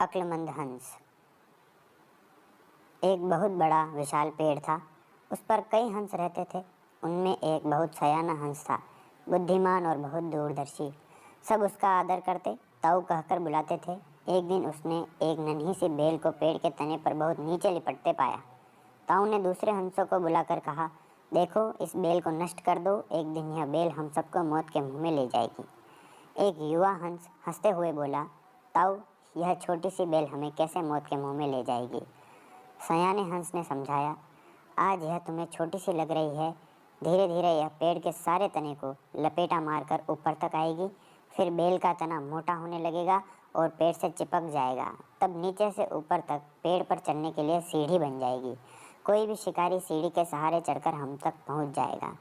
अक्लमंद हंस। एक बहुत बड़ा विशाल पेड़ था। उस पर कई हंस रहते थे। उनमें एक बहुत सयाना हंस था, बुद्धिमान और बहुत दूरदर्शी। सब उसका आदर करते, ताऊ कहकर बुलाते थे। एक दिन उसने एक नन्ही सी बेल को पेड़ के तने पर बहुत नीचे लिपटते पाया। ताऊ ने दूसरे हंसों को बुलाकर कहा, देखो, इस बेल को नष्ट कर दो, एक दिन यह बेल हम सबको मौत के मुंह में ले जाएगी। एक युवा हंस हंसते हुए बोला, ताऊ, यह छोटी सी बेल हमें कैसे मौत के मुंह में ले जाएगी। सयाने हंस ने समझाया, आज यह तुम्हें छोटी सी लग रही है, धीरे धीरे यह पेड़ के सारे तने को लपेटा मारकर ऊपर तक आएगी। फिर बेल का तना मोटा होने लगेगा और पेड़ से चिपक जाएगा। तब नीचे से ऊपर तक पेड़ पर चढ़ने के लिए सीढ़ी बन जाएगी। कोई भी शिकारी सीढ़ी के सहारे चढ़कर हम तक पहुंच जाएगा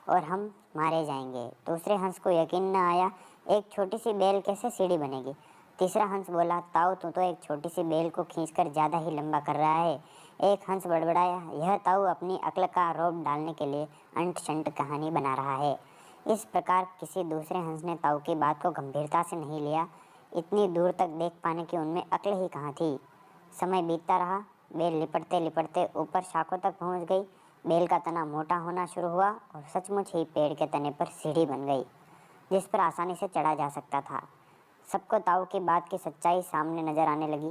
और हम मारे जाएंगे। दूसरे हंस को यकीन न आया, एक छोटी सी बेल कैसे सीढ़ी बनेगी। तीसरा हंस बोला, ताऊ, तू तो एक छोटी सी बेल को खींचकर ज़्यादा ही लंबा कर रहा है। एक हंस बड़बड़ाया, यह ताऊ अपनी अक्ल का आरोप डालने के लिए अंट शंट कहानी बना रहा है। इस प्रकार किसी दूसरे हंस ने ताऊ की बात को गंभीरता से नहीं लिया। इतनी दूर तक देख पाने की उनमें अक्ल ही कहाँ थी। समय बीतता रहा। बेल लिपटते लिपटते ऊपर शाखों तक पहुँच गई। बेल का तना मोटा होना शुरू हुआ और सचमुच ही पेड़ के तने पर सीढ़ी बन गई, जिस पर आसानी से चढ़ा जा सकता था। सबको ताऊ की बात की सच्चाई सामने नजर आने लगी,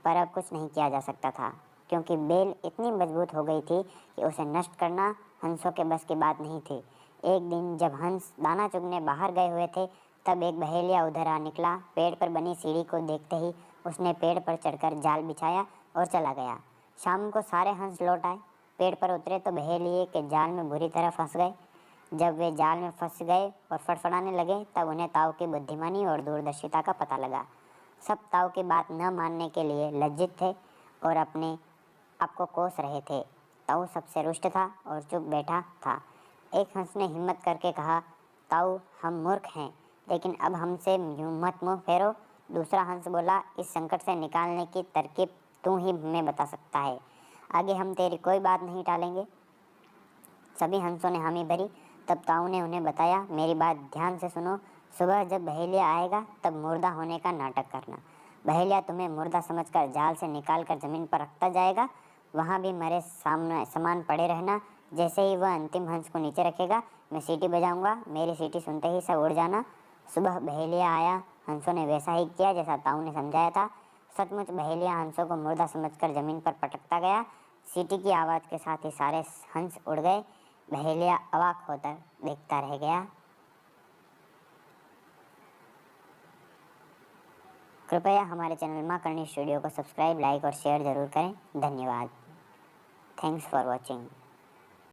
पर अब कुछ नहीं किया जा सकता था, क्योंकि बेल इतनी मजबूत हो गई थी कि उसे नष्ट करना हंसों के बस की बात नहीं थी। एक दिन जब हंस दाना चुगने बाहर गए हुए थे, तब एक बहेलिया उधर आ निकला। पेड़ पर बनी सीढ़ी को देखते ही उसने पेड़ पर चढ़कर जाल बिछाया और चला गया। शाम को सारे हंस लौट आए। पेड़ पर उतरे तो बहेलिए के जाल में बुरी तरह फंस गए। जब वे जाल में फंस गए और फड़फड़ाने लगे, तब उन्हें ताऊ की बुद्धिमानी और दूरदर्शिता का पता लगा। सब ताऊ की बात न मानने के लिए लज्जित थे और अपने आप को कोस रहे थे। ताऊ सबसे रुष्ट था और चुप बैठा था। एक हंस ने हिम्मत करके कहा, ताऊ, हम मूर्ख हैं, लेकिन अब हमसे यूं मत मुँह फेरो। दूसरा हंस बोला, इस संकट से निकालने की तरकीब तू ही हमें बता सकता है। आगे हम तेरी कोई बात नहीं टालेंगे। सभी हंसों ने हामी भरी। तब ताऊ ने उन्हें बताया, मेरी बात ध्यान से सुनो। सुबह जब बहेलिया आएगा, तब मुर्दा होने का नाटक करना। बहेलिया तुम्हें मुर्दा समझकर जाल से निकालकर जमीन पर रखता जाएगा। वहाँ भी मरे सामान पड़े रहना। जैसे ही वह अंतिम हंस को नीचे रखेगा, मैं सीटी बजाऊंगा। मेरी सीटी सुनते ही सब उड़ जाना। सुबह बहेलिया आया। हंसों ने वैसा ही किया जैसा ताऊ ने समझाया था। सचमुच बहेलिया हंसों को मुर्दा समझकर जमीन पर पटकता गया। सीटी की आवाज़ के साथ ही सारे हंस उड़ गए। बहेलिया अवाक होकर देखता रह गया। कृपया हमारे चैनल माँ करनी स्टूडियो को सब्सक्राइब, लाइक और शेयर जरूर करें। धन्यवाद। Thanks for watching.